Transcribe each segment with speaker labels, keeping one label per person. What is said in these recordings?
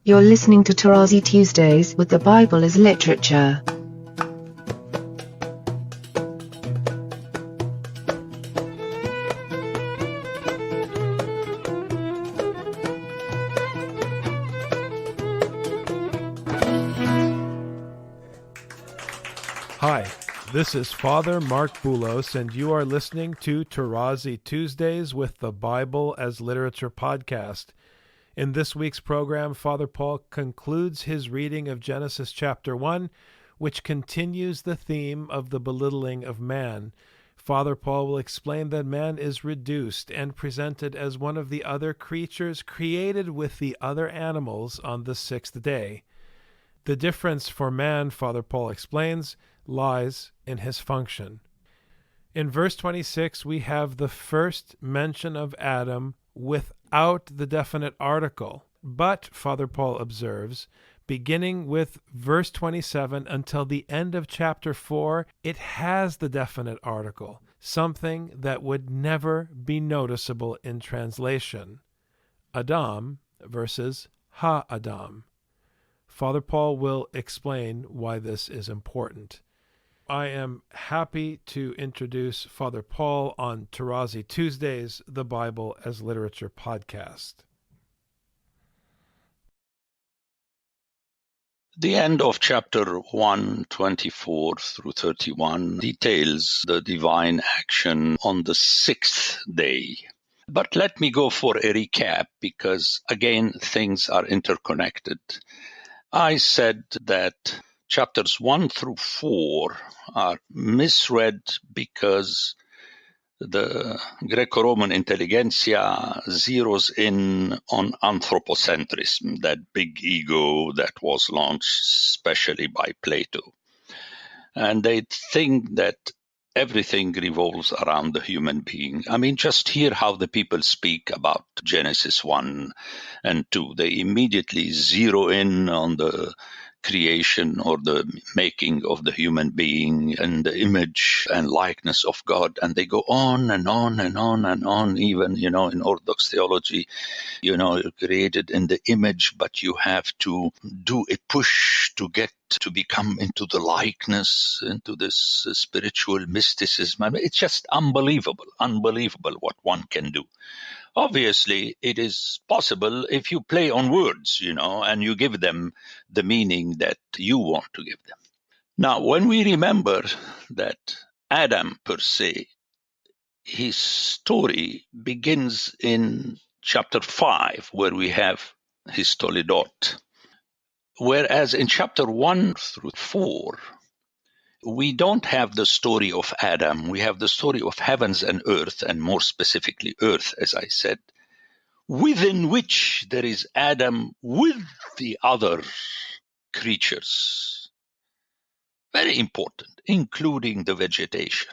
Speaker 1: You're listening to Tarazi Tuesdays with the Bible as Literature.
Speaker 2: Hi, this is Father Mark Boulos, and you are listening to Tarazi Tuesdays with the Bible as Literature podcast. In this week's program, Father Paul concludes his reading of Genesis chapter 1, which continues the theme of the belittling of man. Father Paul will explain that man is reduced and presented as one of the other creatures created with the other animals on the sixth day. The difference for man, Father Paul explains, lies in his function. In verse 26, we have the first mention of Adam without the definite article. But, Father Paul observes, beginning with verse 27 until the end of chapter 4, it has the definite article, something that would never be noticeable in translation. Adam versus Ha-Adam. Father Paul will explain why this is important. I am happy to introduce Father Paul on Tarazi Tuesdays, the Bible as Literature podcast.
Speaker 3: The end of chapter 1, 24 through 31 details the divine action on the sixth day. But let me go for a recap because, again, things are interconnected. I said that chapters 1 through 4 are misread because the Greco-Roman intelligentsia zeroes in on anthropocentrism, that big ego that was launched especially by Plato. And they think that everything revolves around the human being. I mean, just hear how the people speak about Genesis 1 and 2. They immediately zero in on the creation or the making of the human being and the image and likeness of God. And they go on and on and on and on, even, in Orthodox theology, you're created in the image, but you have to do a push to get to become into the likeness, into this spiritual mysticism. I mean, it's just unbelievable what one can do. Obviously, it is possible if you play on words, and you give them the meaning that you want to give them. Now, when we remember that Adam, per se, his story begins in chapter 5, where we have his Toledot. Whereas in chapter 1 through 4, we don't have the story of Adam. We have the story of heavens and earth, and more specifically earth, as I said, within which there is Adam with the other creatures. Very important, including the vegetation.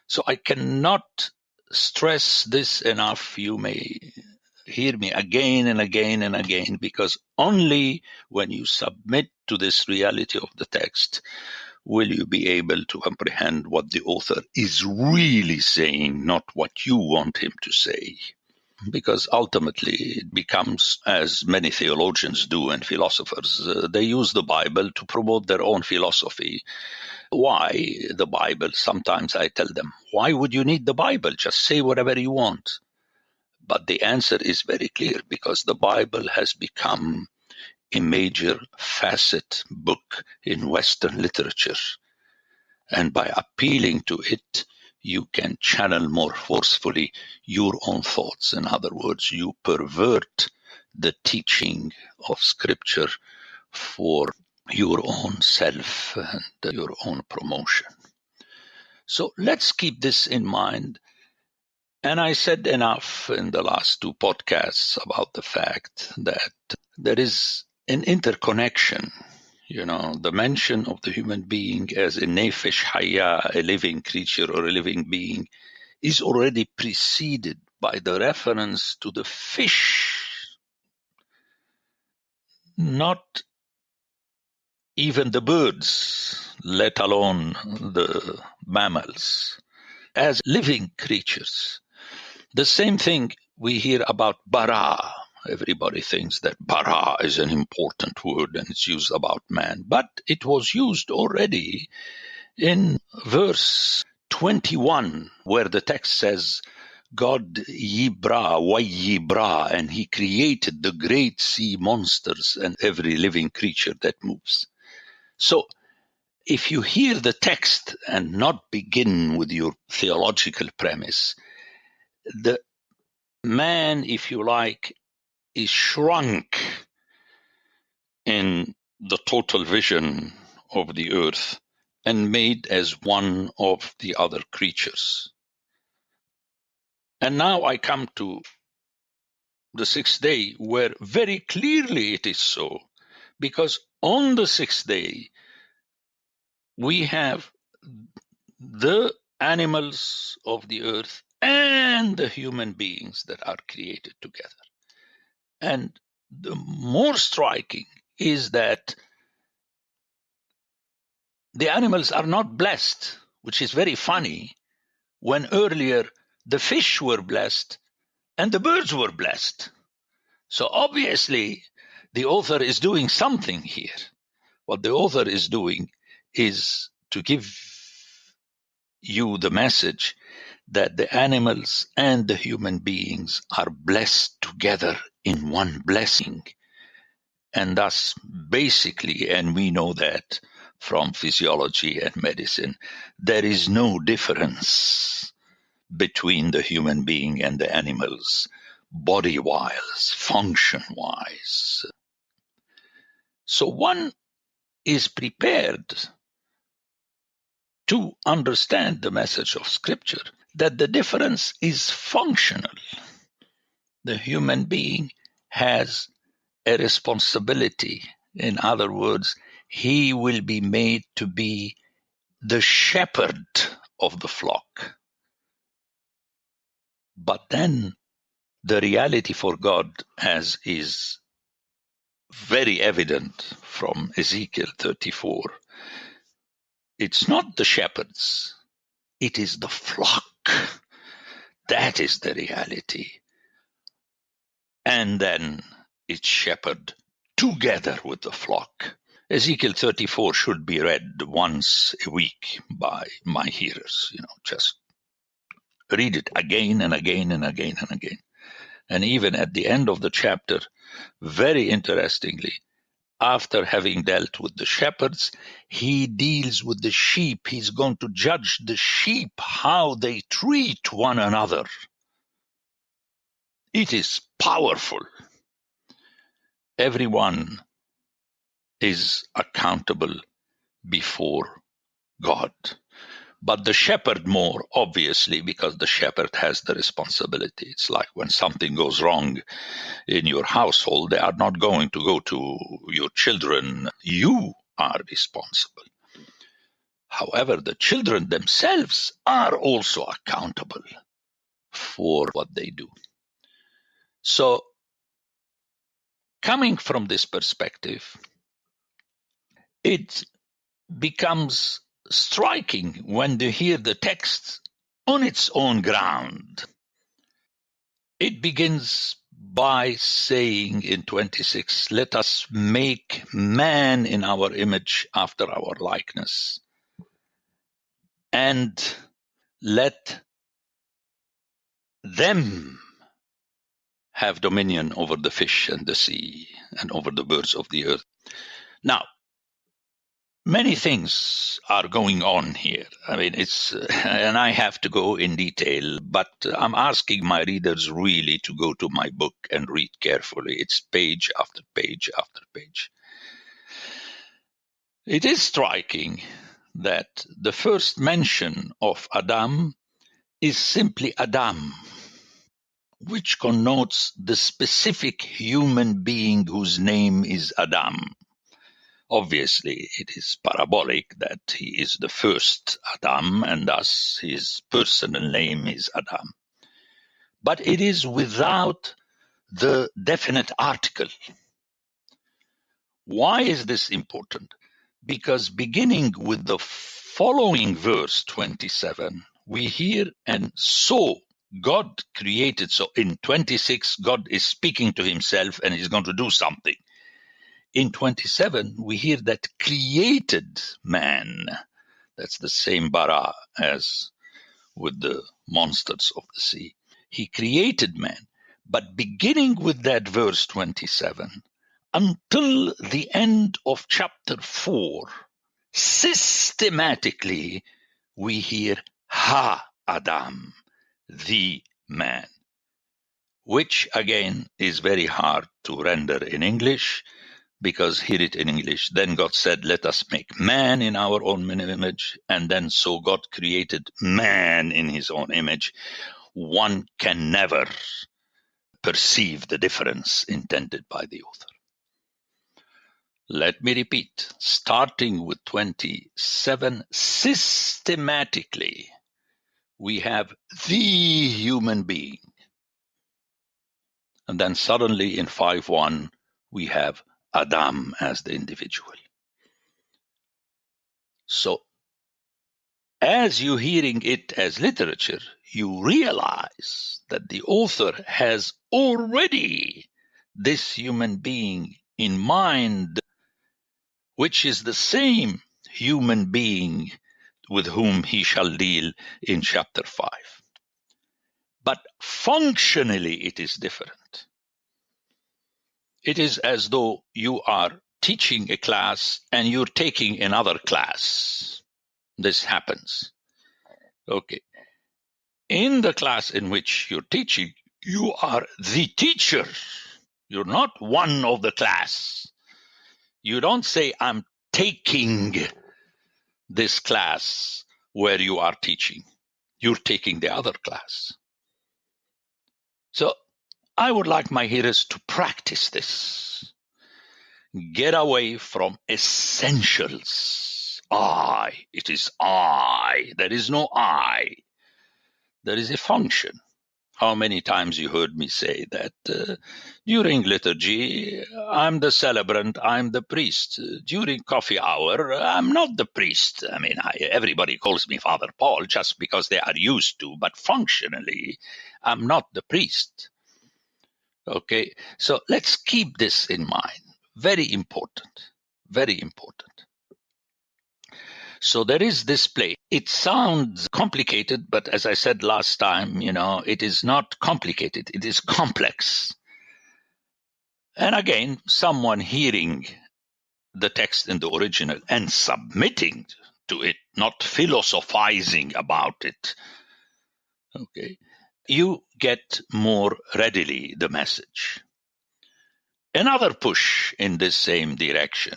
Speaker 3: So I cannot stress this enough. You may hear me again and again and again, because only when you submit to this reality of the text will you be able to comprehend what the author is really saying, not what you want him to say. Because ultimately it becomes, as many theologians do and philosophers, they use the Bible to promote their own philosophy. Why the Bible? Sometimes I tell them, why would you need the Bible? Just say whatever you want. But the answer is very clear, because the Bible has become a major facet book in Western literature. And by appealing to it, you can channel more forcefully your own thoughts. In other words, you pervert the teaching of Scripture for your own self and your own promotion. So let's keep this in mind. And I said enough in the last two podcasts about the fact that there is an interconnection. The mention of the human being as a nefesh hayya, a living creature or a living being, is already preceded by the reference to the fish, not even the birds, let alone the mammals, as living creatures. The same thing we hear about bara, Everybody thinks that bara is an important word and it's used about man, but it was used already in verse 21, where the text says, God yibra, wayibra, and he created the great sea monsters and every living creature that moves. So if you hear the text and not begin with your theological premise, the man, if you like, is shrunk in the total vision of the earth and made as one of the other creatures. And now I come to the sixth day, where very clearly it is so, because on the sixth day, we have the animals of the earth and the human beings that are created together. And the more striking is that the animals are not blessed, which is very funny, when earlier the fish were blessed and the birds were blessed. So obviously the author is doing something here. What the author is doing is to give you the message that the animals and the human beings are blessed together in one blessing. And thus, basically, and we know that from physiology and medicine, there is no difference between the human being and the animals, body-wise, function-wise. So one is prepared to understand the message of Scripture, that the difference is functional. The human being has a responsibility. In other words, he will be made to be the shepherd of the flock. But then the reality for God, as is very evident from Ezekiel 34, it's not the shepherds, it is the flock. That is the reality. And then it's shepherd together with the flock. Ezekiel 34 should be read once a week by my hearers. Just read it again and again and again and again. And even at the end of the chapter, very interestingly, after having dealt with the shepherds, he deals with the sheep. He's going to judge the sheep, how they treat one another. It is powerful. Everyone is accountable before God. But the shepherd more, obviously, because the shepherd has the responsibility. It's like when something goes wrong in your household, they are not going to go to your children. You are responsible. However, the children themselves are also accountable for what they do. So, coming from this perspective, it becomes striking when they hear the text on its own ground. It begins by saying in 26, let us make man in our image after our likeness, and let them have dominion over the fish and the sea and over the birds of the earth. Now, many things are going on here. I mean, and I have to go in detail, but I'm asking my readers really to go to my book and read carefully. It's page after page after page. It is striking that the first mention of Adam is simply Adam, which connotes the specific human being whose name is Adam. Obviously, it is parabolic that he is the first Adam, and thus his personal name is Adam. But it is without the definite article. Why is this important? Because beginning with the following verse 27, we hear, and so God created. So in 26, God is speaking to himself and he's going to do something. In 27, we hear that created man. That's the same bara as with the monsters of the sea. He created man. But beginning with that verse 27, until the end of chapter 4, systematically we hear Ha-Adam, the man, which again is very hard to render in English, because hear it in English. Then God said, let us make man in our own image. And then so God created man in his own image. One can never perceive the difference intended by the author. Let me repeat, starting with 27, systematically, we have the human being. And then suddenly in 5:1, we have Adam as the individual. So as you're hearing it as literature, you realize that the author has already this human being in mind, which is the same human being with whom he shall deal in chapter 5. But functionally, it is different. It is as though you are teaching a class and you're taking another class. This happens. Okay. In the class in which you're teaching, you are the teacher. You're not one of the class. You don't say, I'm taking this class where you are teaching. You're taking the other class. So I would like my hearers to practice this. Get away from essentials. It is I. There is no I. There is a function. How many times you heard me say that during liturgy, I'm the celebrant, I'm the priest. During coffee hour, I'm not the priest. I mean, everybody calls me Father Paul just because they are used to, but functionally, I'm not the priest. Okay, so let's keep this in mind. Very important, very important. So there is this play. It sounds complicated, but as I said last time, it is not complicated. It is complex. And again, someone hearing the text in the original and submitting to it, not philosophizing about it, okay, you get more readily the message. Another push in this same direction,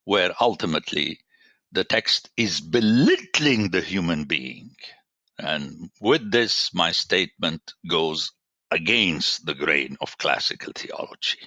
Speaker 3: where ultimately the text is belittling the human being. And with this, my statement goes against the grain of classical theology.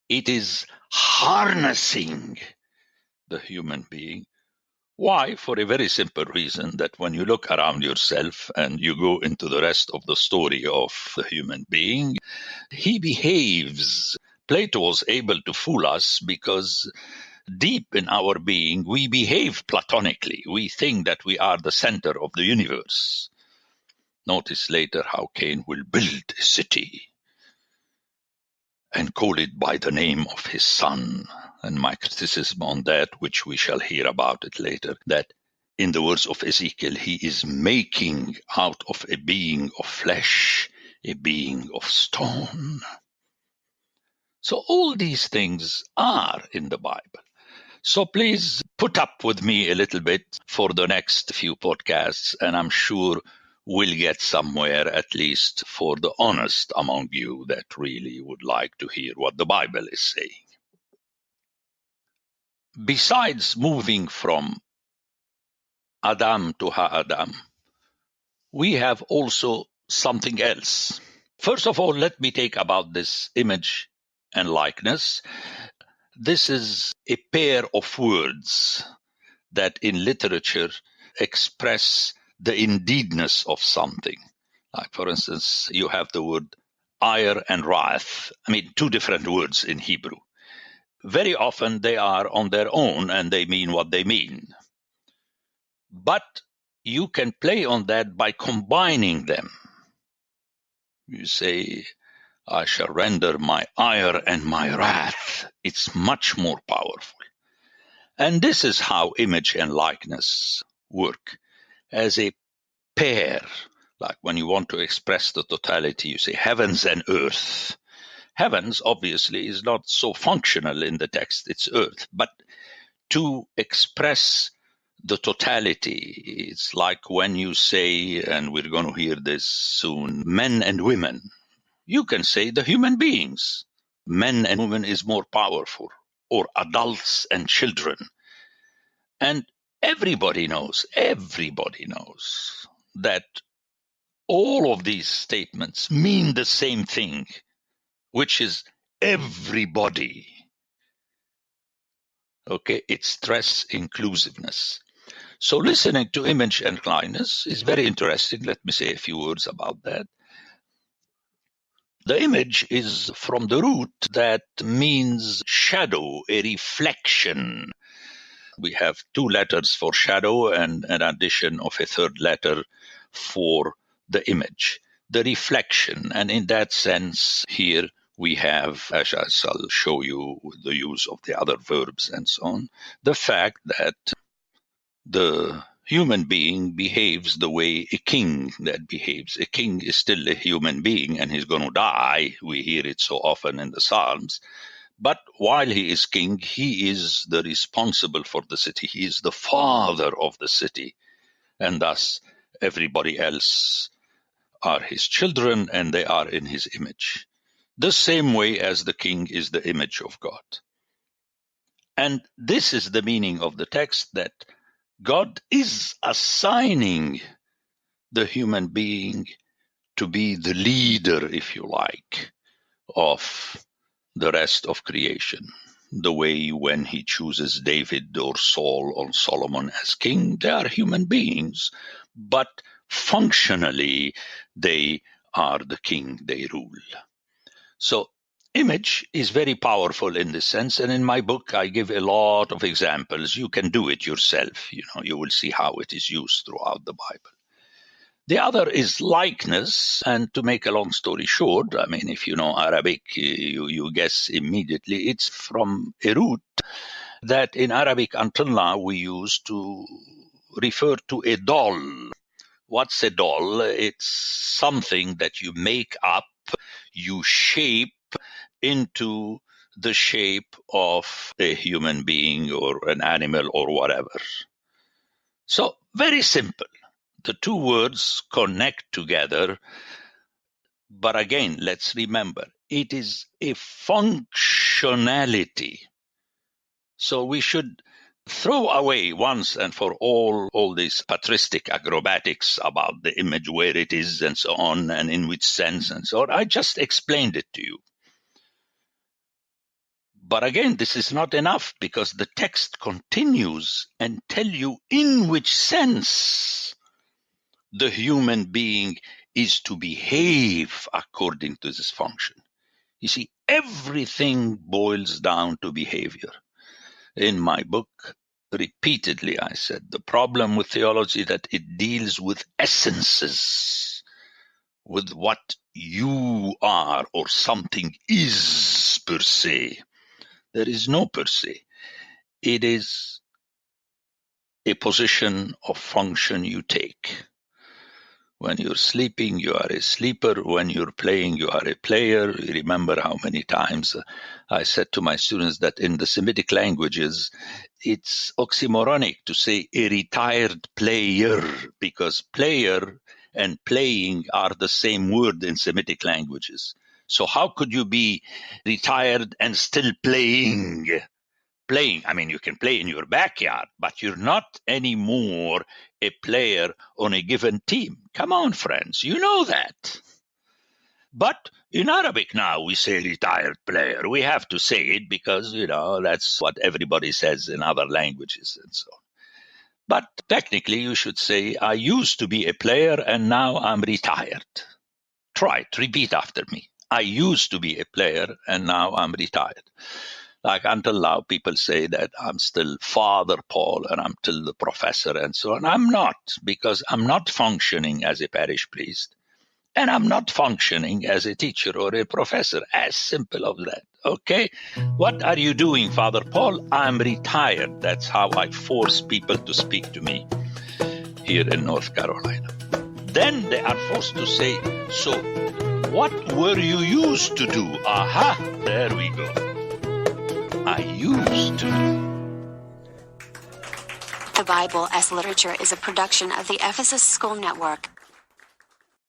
Speaker 3: It is harnessing the human being. Why? For a very simple reason, that when you look around yourself and you go into the rest of the story of the human being, he behaves. Plato was able to fool us because deep in our being, we behave platonically. We think that we are the center of the universe. Notice later how Cain will build a city and call it by the name of his son. And my criticism on that, which we shall hear about it later, that in the words of Ezekiel, he is making out of a being of flesh a being of stone. So all these things are in the Bible. So please put up with me a little bit for the next few podcasts, and I'm sure we'll get somewhere, at least for the honest among you that really would like to hear what the Bible is saying. Besides moving from Adam to Ha-Adam, we have also something else. First of all, let me take about this image and likeness. This is a pair of words that in literature express the indeedness of something. Like, for instance, you have the word ire and wrath. I mean, two different words in Hebrew. Very often they are on their own and they mean what they mean. But you can play on that by combining them. You say, I shall render my ire and my wrath. It's much more powerful. And this is how image and likeness work as a pair. Like when you want to express the totality, you say heavens and earth. Heavens, obviously, is not so functional in the text, it's earth. But to express the totality, it's like when you say, and we're going to hear this soon, men and women. You can say the human beings. Men and women is more powerful, or adults and children. And everybody knows that all of these statements mean the same thing, which is everybody. Okay, it stress inclusiveness. So listening to image and likeness is very interesting. Let me say a few words about that. The image is from the root that means shadow, a reflection. We have 2 letters for shadow and an addition of a 3rd letter for the image, the reflection. And in that sense, here we have, as I shall show you with the use of the other verbs and so on, the fact that the human being behaves the way a king that behaves. A king is still a human being and he's going to die. We hear it so often in the Psalms. But while he is king, he is the responsible for the city. He is the father of the city. And thus, everybody else are his children and they are in his image. The same way as the king is the image of God. And this is the meaning of the text, that God is assigning the human being to be the leader, if you like, of the rest of creation. The way when he chooses David or Saul or Solomon as king, they are human beings, but functionally they are the king, they rule. So image is very powerful in this sense, and in my book I give a lot of examples. You can do it yourself. You will see how it is used throughout the Bible. The other is likeness, and to make a long story short, I mean, if you know Arabic, you guess immediately it's from a root that in Arabic until now we use to refer to a doll. What's a doll? It's something that you make up, you shape into the shape of a human being or an animal or whatever. So very simple. The 2 words connect together. But again, let's remember, it is a functionality. So we should throw away once and for all these patristic acrobatics about the image, where it is and so on, and in which sense and so on. I just explained it to you. But again, this is not enough, because the text continues and tell you in which sense the human being is to behave according to this function. You see, everything boils down to behavior. In my book, repeatedly I said, the problem with theology that it deals with essences, with what you are or something is per se. There is no per se. It is a position of function you take. When you're sleeping, you are a sleeper. When you're playing, you are a player. You remember how many times I said to my students that in the Semitic languages, it's oxymoronic to say a retired player, because player and playing are the same word in Semitic languages. So how could you be retired and still playing? I mean, you can play in your backyard, but you're not anymore a player on a given team. Come on, friends, you know that. But in Arabic now, we say retired player. We have to say it because, that's what everybody says in other languages and so on. But technically, you should say, I used to be a player and now I'm retired. Try it. Repeat after me. I used to be a player and now I'm retired. Like until now, people say that I'm still Father Paul and I'm still the professor and so on. I'm not, because I'm not functioning as a parish priest. And I'm not functioning as a teacher or a professor. As simple as that. Okay? What are you doing, Father Paul? I'm retired. That's how I force people to speak to me here in North Carolina. Then they are forced to say, so what were you used to do? Aha, there we go. I used to do.
Speaker 4: The Bible as Literature is a production of the Ephesus School Network.